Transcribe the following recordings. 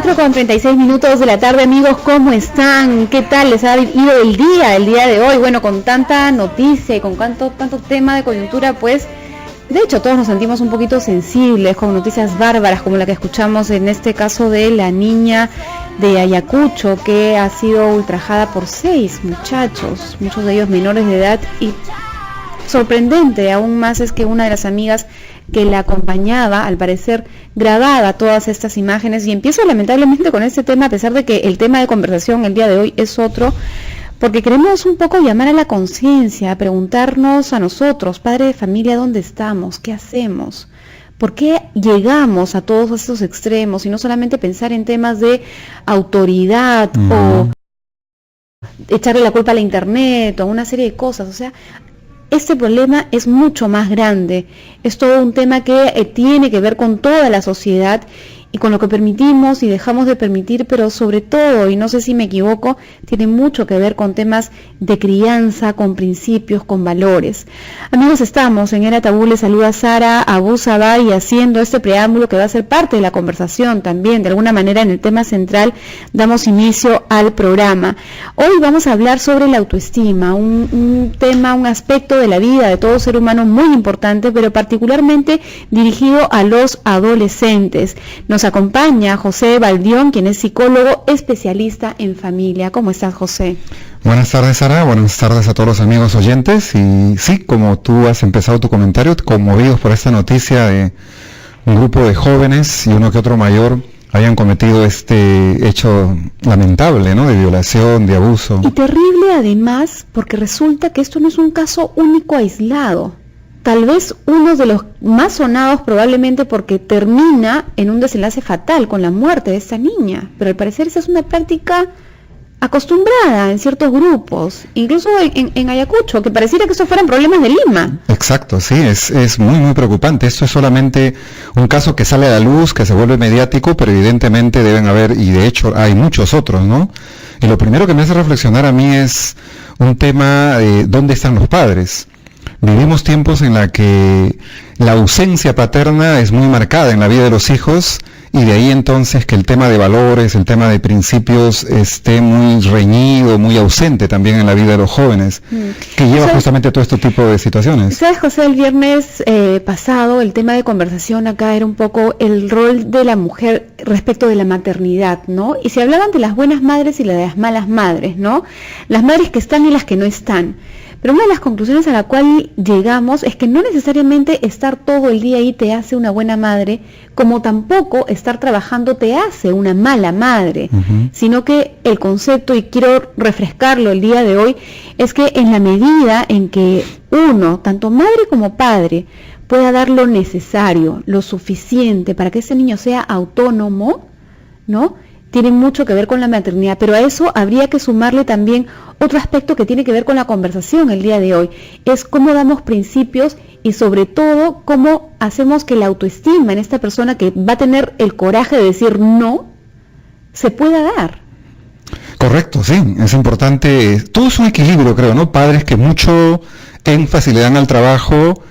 4:36 de la tarde, amigos, ¿cómo están? ¿Qué tal les ha ido el día de hoy? Bueno, con tanta noticia y con tanto tema de coyuntura, pues, de hecho, todos nos sentimos un poquito sensibles con noticias bárbaras como la que escuchamos en este caso de la niña de Ayacucho, que ha sido ultrajada por 6 muchachos, muchos de ellos menores de edad, y sorprendente aún más es que una de las amigas que la acompañaba, al parecer, grababa todas estas imágenes. Y empiezo lamentablemente con este tema, a pesar de que el tema de conversación el día de hoy es otro, porque queremos un poco llamar a la conciencia, a preguntarnos a nosotros, padre de familia, ¿dónde estamos? ¿Qué hacemos? ¿Por qué llegamos a todos estos extremos? Y no solamente pensar en temas de autoridad o echarle la culpa a la internet o a una serie de cosas. O sea, este problema es mucho más grande, es todo un tema que tiene que ver con toda la sociedad y con lo que permitimos y dejamos de permitir, pero sobre todo, y no sé si me equivoco, tiene mucho que ver con temas de crianza, con principios, con valores. Amigos, estamos en Era Tabú, les saluda Sara Abu Sabah, y haciendo este preámbulo que va a ser parte de la conversación también, de alguna manera en el tema central, damos inicio al programa. Hoy vamos a hablar sobre la autoestima, un tema, un aspecto de la vida de todo ser humano muy importante, pero particularmente dirigido a los adolescentes. Nos acompaña José Baldión, quien es psicólogo especialista en familia. ¿Cómo estás, José? Buenas tardes, Sara. Buenas tardes a todos los amigos oyentes. Y sí, como tú has empezado tu comentario, conmovidos por esta noticia de un grupo de jóvenes y uno que otro mayor hayan cometido este hecho lamentable, ¿no? De violación, de abuso. Y terrible además, porque resulta que esto no es un caso único, aislado. Tal vez uno de los más sonados, probablemente porque termina en un desenlace fatal con la muerte de esta niña, pero al parecer esa es una práctica acostumbrada en ciertos grupos, incluso en Ayacucho, que pareciera que estos fueran problemas de Lima. Exacto, sí, es muy muy preocupante. Esto es solamente un caso que sale a la luz, que se vuelve mediático, pero evidentemente deben haber, y de hecho hay muchos otros, ¿no? Y lo primero que me hace reflexionar a mí es un tema de ¿dónde están los padres? Vivimos tiempos en la que la ausencia paterna es muy marcada en la vida de los hijos, y de ahí entonces que el tema de valores, el tema de principios esté muy reñido, muy ausente también en la vida de los jóvenes, que lleva justamente a todo este tipo de situaciones. ¿Sabes, José? El viernes pasado el tema de conversación acá era un poco el rol de la mujer respecto de la maternidad, ¿no? Y se hablaban de las buenas madres y de las malas madres, ¿no? Las madres que están y las que no están. Pero una de las conclusiones a la cual llegamos es que no necesariamente estar todo el día ahí te hace una buena madre, como tampoco estar trabajando te hace una mala madre, sino que el concepto, y quiero refrescarlo el día de hoy, es que en la medida en que uno, tanto madre como padre, pueda dar lo necesario, lo suficiente para que ese niño sea autónomo, ¿no?, tiene mucho que ver con la maternidad, pero a eso habría que sumarle también otro aspecto que tiene que ver con la conversación el día de hoy, es cómo damos principios y sobre todo cómo hacemos que la autoestima en esta persona que va a tener el coraje de decir no, se pueda dar. Correcto, sí, es importante, todo es un equilibrio, creo, ¿no? Padres que mucho énfasis le dan al trabajo,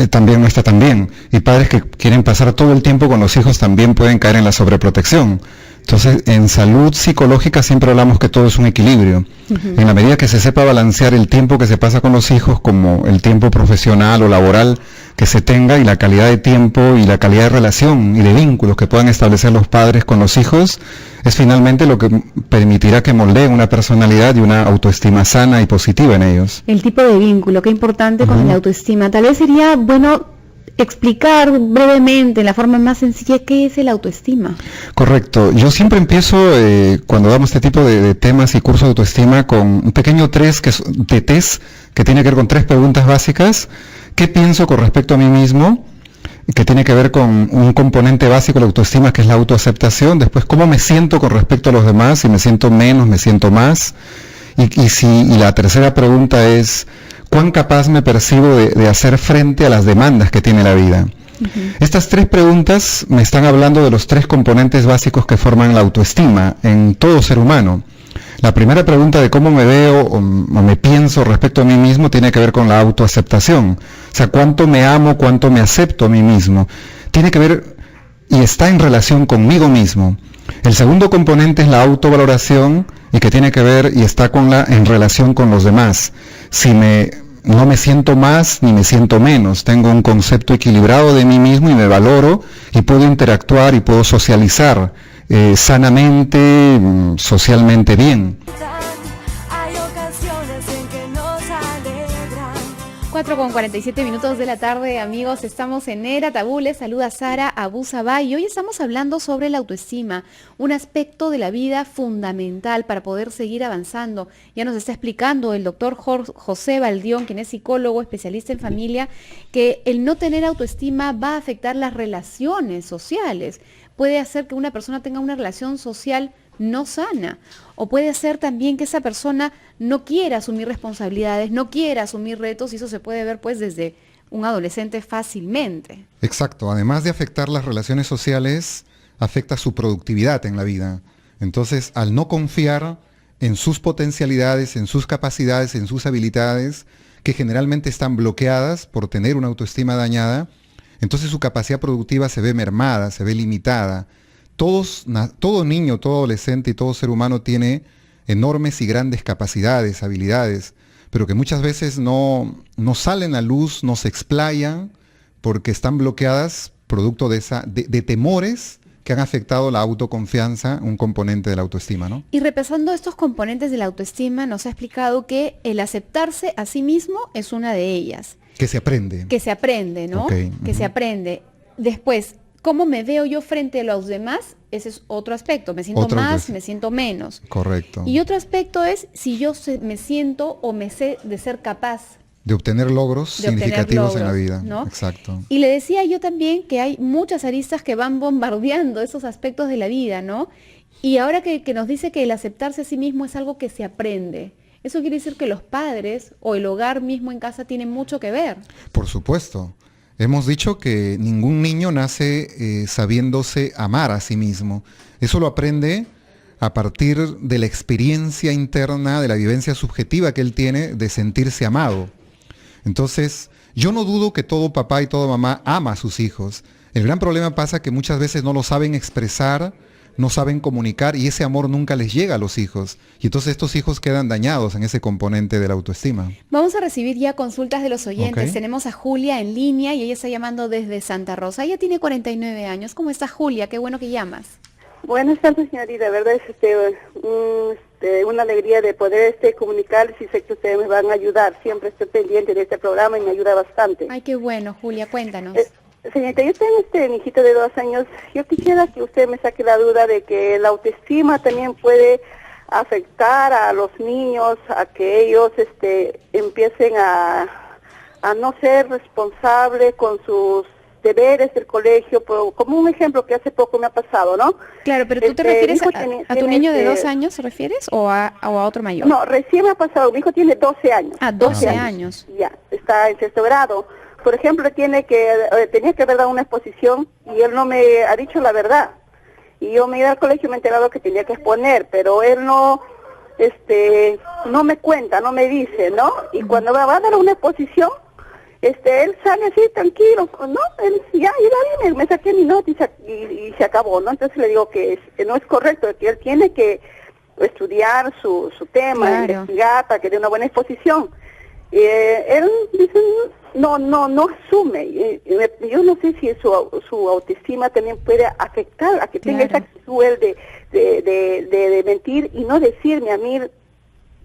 también no está tan bien, y padres que quieren pasar todo el tiempo con los hijos también pueden caer en la sobreprotección. Entonces, en salud psicológica siempre hablamos que todo es un equilibrio. En la medida que se sepa balancear el tiempo que se pasa con los hijos, como el tiempo profesional o laboral que se tenga, y la calidad de tiempo y la calidad de relación y de vínculos que puedan establecer los padres con los hijos, es finalmente lo que permitirá que moldeen una personalidad y una autoestima sana y positiva en ellos. El tipo de vínculo, qué importante con la autoestima. Tal vez sería bueno explicar brevemente, en la forma más sencilla, qué es el autoestima. Correcto. Yo siempre empiezo, cuando damos este tipo de temas y cursos de autoestima, con un pequeño test que tiene que ver con 3 preguntas básicas. ¿Qué pienso con respecto a mí mismo? Que tiene que ver con un componente básico de la autoestima, que es la autoaceptación. Después, ¿cómo me siento con respecto a los demás? Si me siento menos, me siento más. Y la tercera pregunta es, ¿cuán capaz me percibo de hacer frente a las demandas que tiene la vida? Estas 3 preguntas me están hablando de los 3 componentes básicos que forman la autoestima en todo ser humano. La primera pregunta de cómo me veo o me pienso respecto a mí mismo tiene que ver con la autoaceptación. O sea, cuánto me amo, cuánto me acepto a mí mismo. Tiene que ver y está en relación conmigo mismo. El segundo componente es la autovaloración y que tiene que ver y está en relación con los demás. No me siento más ni me siento menos, tengo un concepto equilibrado de mí mismo y me valoro y puedo interactuar y puedo socializar sanamente, socialmente bien. 4:47 de la tarde, amigos, estamos en Era Tabú. Les saluda Sara Abusabay y hoy estamos hablando sobre la autoestima, un aspecto de la vida fundamental para poder seguir avanzando. Ya nos está explicando el doctor José Baldión, quien es psicólogo, especialista en familia, que el no tener autoestima va a afectar las relaciones sociales. Puede hacer que una persona tenga una relación social no sana, o puede ser también que esa persona no quiera asumir responsabilidades, no quiera asumir retos, y eso se puede ver pues desde un adolescente fácilmente. Exacto, además de afectar las relaciones sociales, afecta su productividad en la vida. Entonces, al no confiar en sus potencialidades, en sus capacidades, en sus habilidades, que generalmente están bloqueadas por tener una autoestima dañada, entonces su capacidad productiva se ve mermada, se ve limitada. Todo niño, todo adolescente y todo ser humano tiene enormes y grandes capacidades, habilidades, pero que muchas veces no salen a luz, no se explayan porque están bloqueadas producto de temores que han afectado la autoconfianza, un componente de la autoestima, ¿no? Y repasando estos componentes de la autoestima, nos ha explicado que el aceptarse a sí mismo es una de ellas. Que se aprende. Que se aprende, ¿no? Okay. Que se aprende. Después, ¿cómo me veo yo frente a los demás? Ese es otro aspecto. Me siento más, me siento menos. Correcto. Y otro aspecto es si yo me siento o me sé de ser capaz. De obtener logros significativos en la vida, ¿no? Exacto. Y le decía yo también que hay muchas aristas que van bombardeando esos aspectos de la vida, ¿no? Y ahora que nos dice que el aceptarse a sí mismo es algo que se aprende. Eso quiere decir que los padres o el hogar mismo en casa tienen mucho que ver. Por supuesto. Hemos dicho que ningún niño nace sabiéndose amar a sí mismo. Eso lo aprende a partir de la experiencia interna, de la vivencia subjetiva que él tiene de sentirse amado. Entonces, yo no dudo que todo papá y toda mamá ama a sus hijos. El gran problema pasa que muchas veces no lo saben expresar, no saben comunicar y ese amor nunca les llega a los hijos. Y entonces estos hijos quedan dañados en ese componente de la autoestima. Vamos a recibir ya consultas de los oyentes. Okay. Tenemos a Julia en línea y ella está llamando desde Santa Rosa. Ella tiene 49 años. ¿Cómo está, Julia? Qué bueno que llamas. Buenas tardes, señorita. De verdad es una alegría de poder comunicar, y sé que ustedes me van a ayudar. Siempre estoy pendiente de este programa y me ayuda bastante. Ay, qué bueno, Julia. Cuéntanos. Señorita, yo tengo mi hijito de 2 años. Yo quisiera que usted me saque la duda de que la autoestima también puede afectar a los niños, a que ellos empiecen a no ser responsables con sus deberes del colegio, como un ejemplo que hace poco me ha pasado, ¿no? Claro, pero tú te refieres a tu niño de 2 años, ¿se refieres? ¿O a otro mayor? No, recién me ha pasado. Mi hijo tiene 12 años. Ah, 12 años. Ya, está en 6º grado. Por ejemplo, tenía que haber dado una exposición y él no me ha dicho la verdad. Y yo me iba al colegio y me he enterado que tenía que exponer, pero él no me cuenta, no me dice, ¿no? Y cuando va a dar una exposición, él sale así tranquilo, ¿no? Él ya me saqué mi nota y se acabó, ¿no? Entonces le digo que no es correcto, que él tiene que estudiar su tema, claro, investigar para que dé una buena exposición. Él dice, no asume. Yo no sé si su autoestima también puede afectar a que tenga esa actitud de mentir y no decirme a mí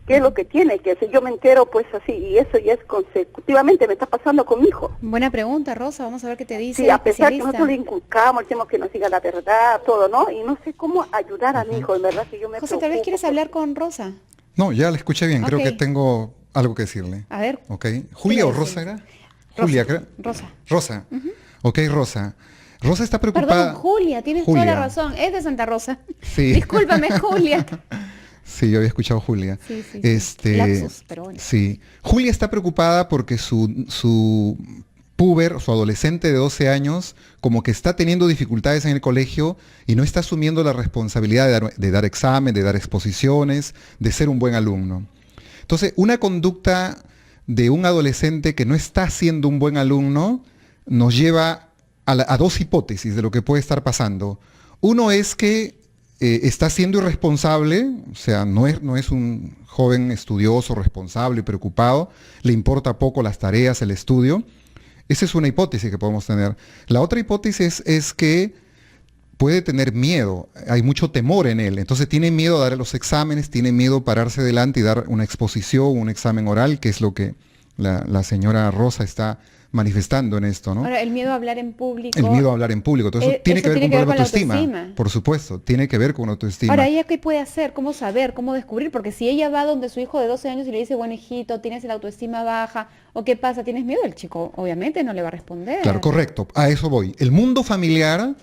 qué es lo que tiene, que si yo me entero pues así, y eso ya es consecutivamente, me está pasando con mi hijo. Buena pregunta, Rosa, vamos a ver qué te dice. Sí, a pesar que nosotros le inculcamos, tenemos que nos diga la verdad, todo, ¿no? Y no sé cómo ayudar a mi hijo, en verdad que yo me José, tal vez quieres hablar con Rosa. No, ya la escuché bien, creo que tengo algo que decirle. A ver. Ok. ¿Julia o Rosa era? Rosa. Julia, creo. Rosa. Ok, Rosa. Rosa está preocupada. Perdón, Julia, tienes toda la razón. Es de Santa Rosa. Sí. Discúlpame, Julia. Sí, yo había escuchado Julia. Sí. Lapsus, pero bueno. Sí. Julia está preocupada porque su puber, su adolescente de 12 años, como que está teniendo dificultades en el colegio y no está asumiendo la responsabilidad de dar examen, de dar exposiciones, de ser un buen alumno. Entonces, una conducta de un adolescente que no está siendo un buen alumno nos lleva a 2 hipótesis de lo que puede estar pasando. Uno es que está siendo irresponsable, o sea, no es un joven estudioso, responsable y preocupado, le importa poco las tareas, el estudio. Esa es una hipótesis que podemos tener. La otra hipótesis es que puede tener miedo, hay mucho temor en él, entonces tiene miedo a dar los exámenes, tiene miedo a pararse delante y dar una exposición, un examen oral, que es lo que la señora Rosa está manifestando en esto, ¿no? Ahora, el miedo a hablar en público. El miedo a hablar en público, todo eso tiene que ver con un problema de autoestima. Por supuesto, tiene que ver con autoestima. Ahora, ¿ella qué puede hacer? ¿Cómo saber? ¿Cómo descubrir? Porque si ella va donde su hijo de 12 años y le dice, bueno, hijito, tienes la autoestima baja, ¿o qué pasa? ¿Tienes miedo? El chico obviamente no le va a responder. Claro, correcto, a eso voy. El mundo familiar,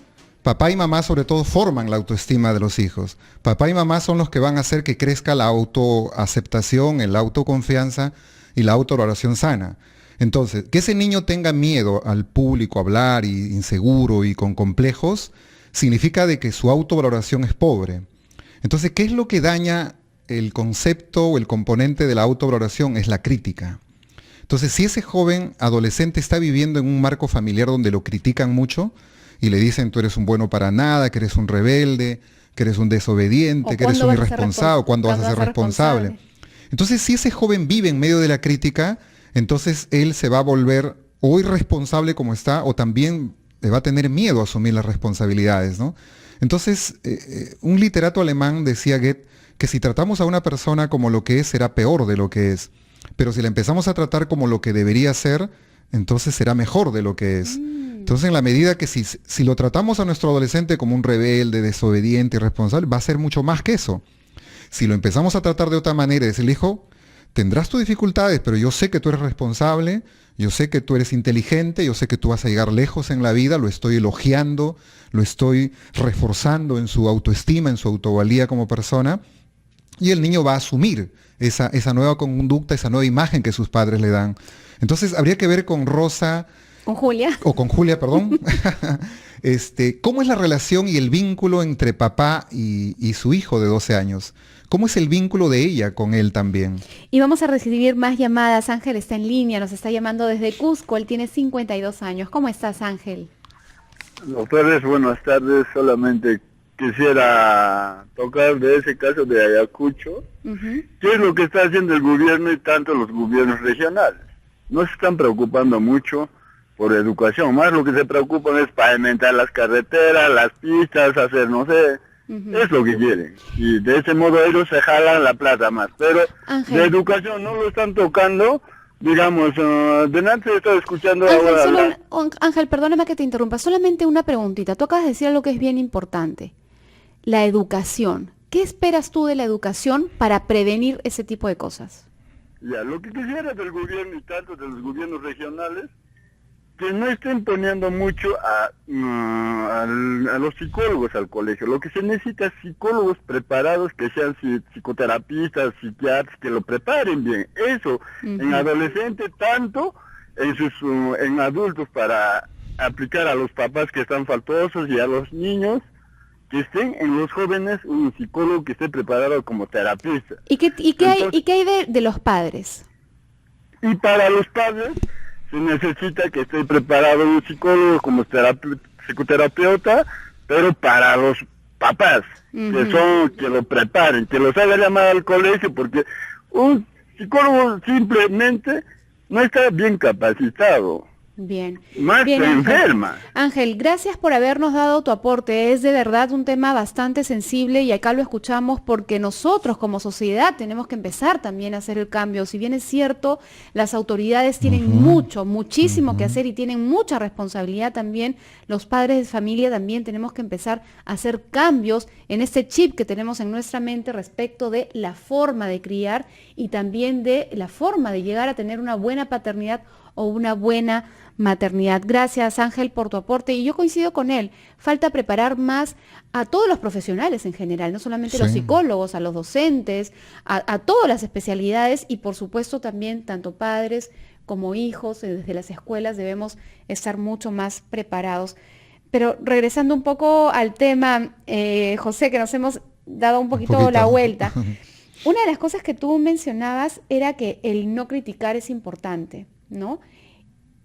papá y mamá sobre todo forman la autoestima de los hijos. Papá y mamá son los que van a hacer que crezca la autoaceptación, la autoconfianza y la autovaloración sana. Entonces, que ese niño tenga miedo al público, a hablar, y inseguro y con complejos, significa de que su autovaloración es pobre. Entonces, ¿qué es lo que daña el concepto o el componente de la autovaloración? Es la crítica. Entonces, si ese joven adolescente está viviendo en un marco familiar donde lo critican mucho y le dicen tú eres un bueno para nada, que eres un rebelde, que eres un desobediente, que eres un irresponsable, ¿cuándo vas a ser responsable? Entonces, si ese joven vive en medio de la crítica, entonces él se va a volver o irresponsable como está, o también le va a tener miedo a asumir las responsabilidades, ¿no? Entonces, un literato alemán decía Goethe que si tratamos a una persona como lo que es, será peor de lo que es. Pero si la empezamos a tratar como lo que debería ser, entonces será mejor de lo que es. Entonces, en la medida que si lo tratamos a nuestro adolescente como un rebelde, desobediente, irresponsable, va a ser mucho más que eso. Si lo empezamos a tratar de otra manera y decirle, hijo, tendrás tus dificultades, pero yo sé que tú eres responsable, yo sé que tú eres inteligente, yo sé que tú vas a llegar lejos en la vida, lo estoy elogiando, lo estoy reforzando en su autoestima, en su autovalía como persona, y el niño va a asumir esa nueva conducta, esa nueva imagen que sus padres le dan. Entonces, habría que ver con Rosa... ¿Con Julia? O con Julia, perdón. ¿Cómo es la relación y el vínculo entre papá y su hijo de 12 años? ¿Cómo es el vínculo de ella con él también? Y vamos a recibir más llamadas. Ángel está en línea, nos está llamando desde Cusco. Él tiene 52 años. ¿Cómo estás, Ángel? Doctores, buenas tardes. Solamente quisiera tocar de ese caso de Ayacucho. ¿Qué es lo que está haciendo el gobierno y tanto los gobiernos regionales? No se están preocupando mucho por educación. Más lo que se preocupan es pavimentar las carreteras, las pistas, hacer, no sé... Es lo que quieren, y de ese modo ellos se jalan la plata más, pero Ángel, de educación no lo están tocando, digamos, delante estoy escuchando Ángel, ahora... Ángel, perdóname que te interrumpa, solamente una preguntita, tú acabas de decir algo que es bien importante, la educación. ¿Qué esperas tú de la educación para prevenir ese tipo de cosas? Ya, lo que quisiera del gobierno y tanto de los gobiernos regionales, que no estén poniendo mucho a los psicólogos al colegio. Lo que se necesita es psicólogos preparados, que sean psicoterapistas, psiquiatras, que lo preparen bien. Eso, en adolescentes, tanto en adultos, para aplicar a los papás que están faltosos y a los niños, que estén en los jóvenes un psicólogo que esté preparado como terapista. ¿Y qué hay de los padres? Y para los padres se necesita que esté preparado un psicólogo como psicoterapeuta, pero para los papás, que lo preparen, que los haga llamar al colegio, porque un psicólogo simplemente no está bien capacitado. Bien. Más Bien, se Ángel. enferma. Ángel, gracias por habernos dado tu aporte. Es de verdad un tema bastante sensible y acá lo escuchamos porque nosotros como sociedad tenemos que empezar también a hacer el cambio. Si bien es cierto, las autoridades tienen muchísimo que hacer y tienen mucha responsabilidad también, los padres de familia también tenemos que empezar a hacer cambios en este chip que tenemos en nuestra mente respecto de la forma de criar y también de la forma de llegar a tener una buena paternidad o una buena maternidad. Gracias, Ángel, por tu aporte, y yo coincido con él. Falta preparar más a todos los profesionales en general, no solamente los psicólogos, a los docentes, a todas las especialidades y por supuesto también tanto padres como hijos, desde las escuelas debemos estar mucho más preparados. Pero regresando un poco al tema, José, que nos hemos dado un poquito la vuelta. Una de las cosas que tú mencionabas era que el no criticar es importante, ¿no?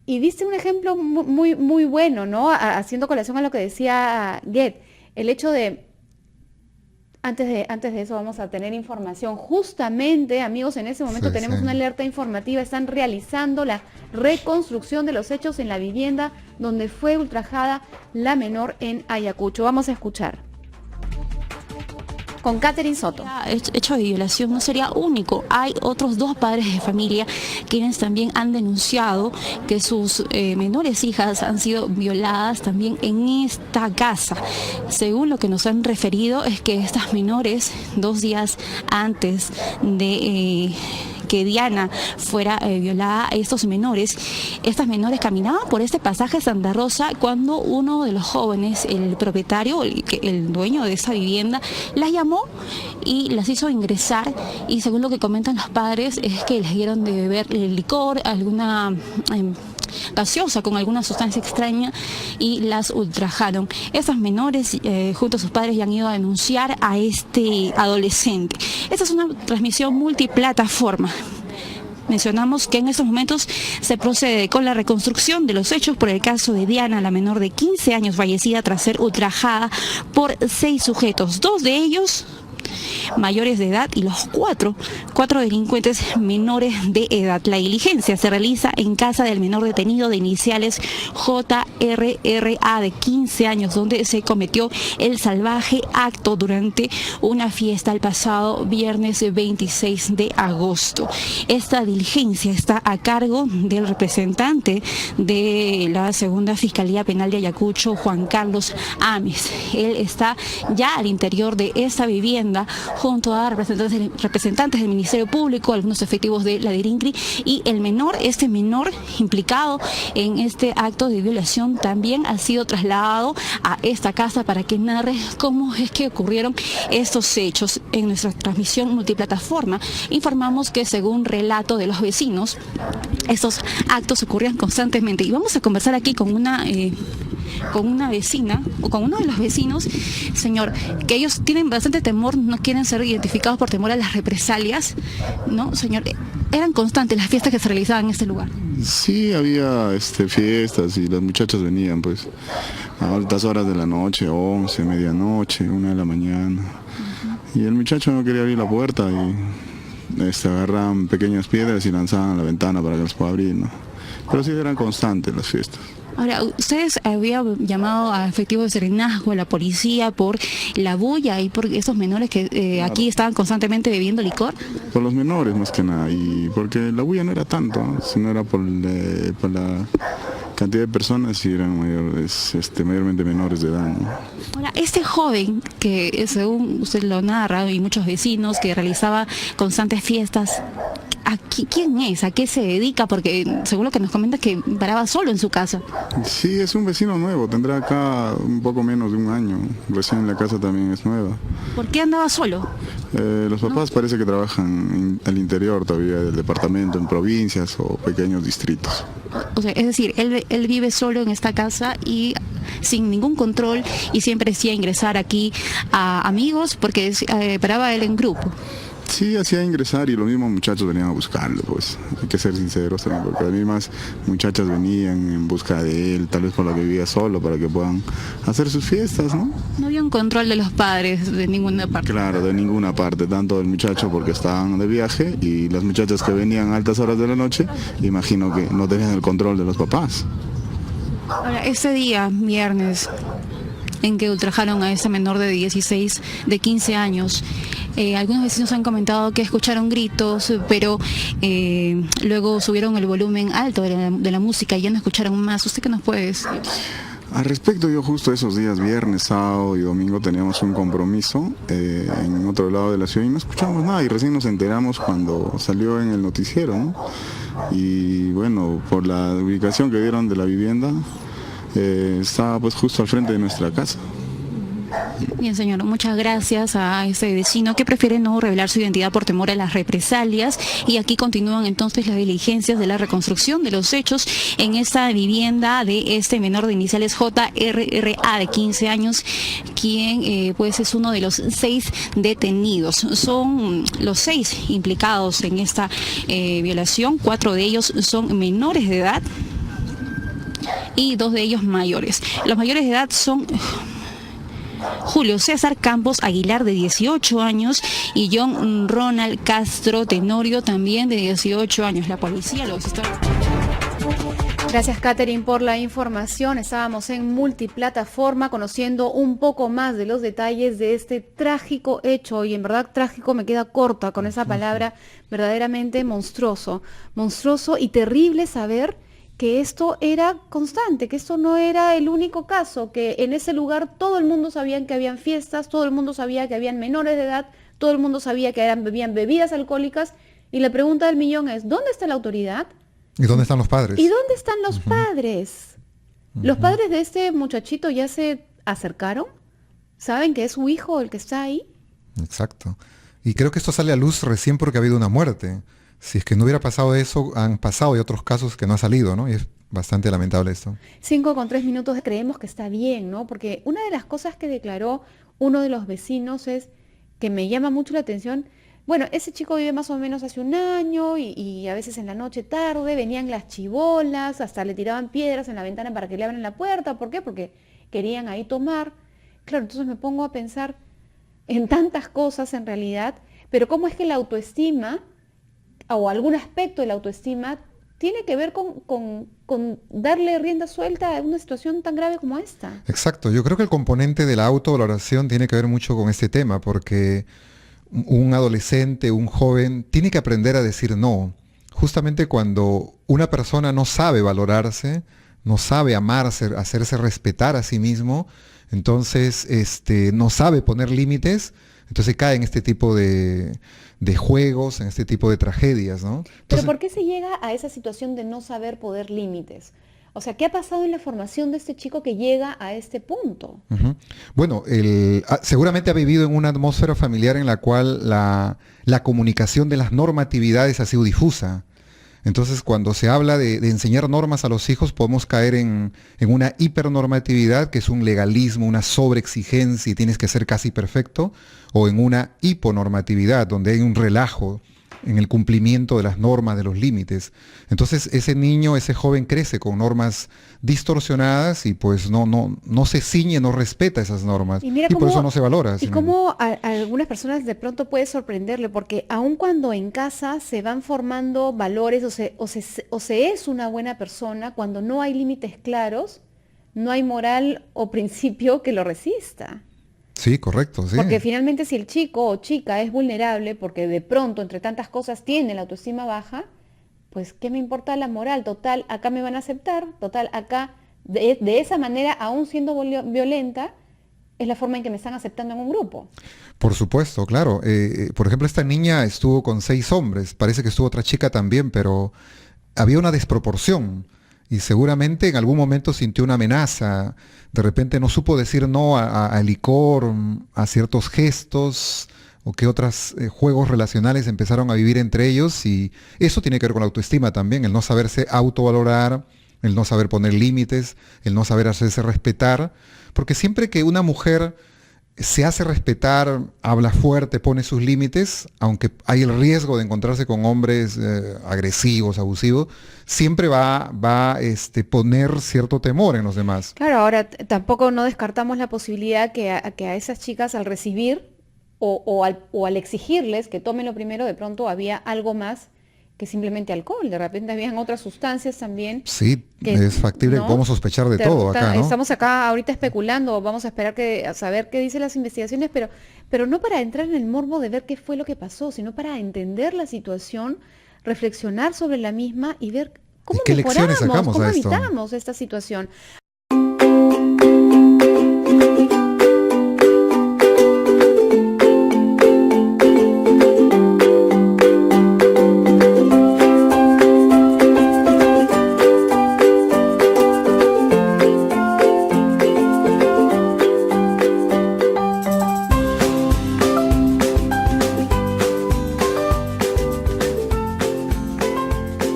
Y diste un ejemplo muy, muy bueno, ¿no? Haciendo colación a lo que decía Goethe, el hecho de Antes de eso vamos a tener información. Justamente, amigos, en ese momento tenemos una alerta informativa. Están realizando la reconstrucción de los hechos en la vivienda donde fue ultrajada la menor en Ayacucho. Vamos a escuchar. Con Catherine Soto. El hecho de violación no sería único. Hay otros 2 padres de familia quienes también han denunciado que sus menores hijas han sido violadas también en esta casa. Según lo que nos han referido es que estas menores, 2 días antes de que Diana fuera violada, estas menores caminaban por este pasaje Santa Rosa cuando uno de los jóvenes, el propietario, el dueño de esa vivienda, las llamó y las hizo ingresar, y según lo que comentan los padres es que les dieron de beber licor, alguna gaseosa con alguna sustancia extraña, y las ultrajaron. Estas menores junto a sus padres ya han ido a denunciar a este adolescente. Esta es una transmisión multiplataforma. Mencionamos que en estos momentos se procede con la reconstrucción de los hechos por el caso de Diana, la menor de 15 años fallecida tras ser ultrajada por 6 sujetos, 2 de ellos mayores de edad y los cuatro delincuentes menores de edad. La diligencia se realiza en casa del menor detenido de iniciales JRRA de 15 años, donde se cometió el salvaje acto durante una fiesta el pasado viernes 26 de agosto. Esta diligencia está a cargo del representante de la Segunda Fiscalía Penal de Ayacucho, Juan Carlos Ames. Él está ya al interior de esta vivienda junto a representantes del Ministerio Público, algunos efectivos de la DIRINCRI, y el menor, este menor implicado en este acto de violación, también ha sido trasladado a esta casa para que narre cómo es que ocurrieron estos hechos. En nuestra transmisión multiplataforma informamos que, según relato de los vecinos, estos actos ocurrían constantemente, y vamos a conversar aquí con una vecina o con uno de los vecinos, señor, que ellos tienen bastante temor, no quieren ser identificados por temor a las represalias, ¿no, señor? ¿Eran constantes las fiestas que se realizaban en este lugar? Sí, había fiestas y las muchachas venían pues a altas horas de la noche, 11, medianoche, 1 de la mañana. Y el muchacho no quería abrir la puerta y agarraban pequeñas piedras y lanzaban a la ventana para que los pueda abrir, ¿no? Pero sí eran constantes las fiestas. Ahora, ¿ustedes habían llamado a efectivos de serenazgo, a la policía, por la bulla y por esos menores que claro, aquí estaban constantemente bebiendo licor? Por los menores más que nada, y porque la bulla no era tanto, ¿no? Sino era por la cantidad de personas y eran mayormente menores de edad, ¿no? Ahora, este joven que según usted lo narra y muchos vecinos que realizaba constantes fiestas, ¿quién es? ¿A qué se dedica? Porque según lo que nos comenta que paraba solo en su casa. Sí, es un vecino nuevo, tendrá acá un poco menos de 1 año, recién la casa también es nueva. ¿Por qué andaba solo? Los papás parece que trabajan al interior todavía del departamento, en provincias o pequeños distritos. O sea, es decir, él vive solo en esta casa y sin ningún control, y siempre decía ingresar aquí a amigos porque paraba él en grupo. Sí, hacía ingresar y los mismos muchachos venían a buscarlo, pues hay que ser sinceros también, porque las mismas muchachas venían en busca de él, tal vez por lo que vivía solo, para que puedan hacer sus fiestas, ¿no? No había un control de los padres de ninguna parte. Claro, de ninguna parte, tanto del muchacho porque estaban de viaje y las muchachas que venían a altas horas de la noche, imagino que no tenían el control de los papás. Ahora, ese día, viernes, en que ultrajaron a ese menor de 15 años, algunos vecinos han comentado que escucharon gritos, pero luego subieron el volumen alto de la música y ya no escucharon más. ¿Usted qué nos puede decir? Al respecto, yo justo esos días, viernes, sábado y domingo, teníamos un compromiso en otro lado de la ciudad y no escuchamos nada, y recién nos enteramos cuando salió en el noticiero, ¿no? Y bueno, por la ubicación que dieron de la vivienda, estaba pues justo al frente de nuestra casa. Bien, señor, muchas gracias a ese vecino que prefiere no revelar su identidad por temor a las represalias, y aquí continúan entonces las diligencias de la reconstrucción de los hechos en esta vivienda de este menor de iniciales JRRA de 15 años, quien pues es uno de los 6 detenidos. Son los 6 implicados en esta violación, 4 de ellos son menores de edad y 2 de ellos mayores. Los mayores de edad son Julio César Campos Aguilar, de 18 años, y John Ronald Castro Tenorio, también de 18 años. La policía los está... Gracias, Catherine, por la información. Estábamos en multiplataforma conociendo un poco más de los detalles de este trágico hecho, y en verdad trágico me queda corta con esa palabra, verdaderamente monstruoso y terrible saber que esto era constante, que esto no era el único caso, que en ese lugar todo el mundo sabía que habían fiestas, todo el mundo sabía que habían menores de edad, todo el mundo sabía que habían bebidas alcohólicas, y la pregunta del millón es, ¿dónde está la autoridad? ¿Y dónde están los padres? ¿Y dónde están los padres? ¿Los padres de este muchachito ya se acercaron? ¿Saben que es su hijo el que está ahí? Exacto. Y creo que esto sale a luz recién porque ha habido una muerte. Si es que no hubiera pasado eso, han pasado y otros casos que no ha salido, ¿no? Y es bastante lamentable esto. 5:03, creemos que está bien, ¿no? Porque una de las cosas que declaró uno de los vecinos es que me llama mucho la atención. Bueno, ese chico vive más o menos hace un año y a veces en la noche tarde venían las chibolas, hasta le tiraban piedras en la ventana para que le abran la puerta. ¿Por qué? Porque querían ahí tomar. Claro, entonces me pongo a pensar en tantas cosas en realidad, pero cómo es que la autoestima o algún aspecto de la autoestima tiene que ver con darle rienda suelta a una situación tan grave como esta. Exacto, yo creo que el componente de la autovaloración tiene que ver mucho con este tema, porque un adolescente, un joven, tiene que aprender a decir no. Justamente cuando una persona no sabe valorarse, no sabe amarse, hacerse respetar a sí mismo, entonces no sabe poner límites, entonces cae en este tipo de juegos, en este tipo de tragedias, ¿no? Entonces, pero ¿por qué se llega a esa situación de no saber poner límites? O sea, ¿qué ha pasado en la formación de este chico que llega a este punto? Bueno, seguramente ha vivido en una atmósfera familiar en la cual la comunicación de las normatividades ha sido difusa. Entonces, cuando se habla de enseñar normas a los hijos, podemos caer en una hipernormatividad, que es un legalismo, una sobreexigencia y tienes que ser casi perfecto, o en una hiponormatividad, donde hay un relajo en el cumplimiento de las normas, de los límites. Entonces ese niño, ese joven crece con normas distorsionadas y pues no se ciñe, no respeta esas normas y por eso no se valora. Y cómo a algunas personas de pronto puede sorprenderle, porque aun cuando en casa se van formando valores o se es una buena persona, cuando no hay límites claros, no hay moral o principio que lo resista. Sí, correcto, sí. Porque finalmente si el chico o chica es vulnerable porque de pronto entre tantas cosas tiene la autoestima baja, pues ¿qué me importa la moral? Total, acá me van a aceptar, total, acá de esa manera, aún siendo violenta, es la forma en que me están aceptando en un grupo. Por supuesto, claro. Por ejemplo, esta niña estuvo con 6 hombres, parece que estuvo otra chica también, pero había una desproporción. Y seguramente en algún momento sintió una amenaza, de repente no supo decir no a licor, a ciertos gestos, o que otros juegos relacionales empezaron a vivir entre ellos, y eso tiene que ver con la autoestima también, el no saberse autovalorar, el no saber poner límites, el no saber hacerse respetar, porque siempre que una mujer se hace respetar, habla fuerte, pone sus límites, aunque hay el riesgo de encontrarse con hombres agresivos, abusivos, siempre va a poner cierto temor en los demás. Claro, ahora tampoco no descartamos la posibilidad que a esas chicas al recibir o al exigirles que tomen lo primero, de pronto había algo más que simplemente alcohol, de repente habían otras sustancias también. Sí, es factible, ¿no? Podemos sospechar de todo acá, ¿no? Estamos acá ahorita especulando, vamos a esperar a saber qué dicen las investigaciones, pero no para entrar en el morbo de ver qué fue lo que pasó, sino para entender la situación, reflexionar sobre la misma y ver cómo mejoramos, cómo evitamos esta situación.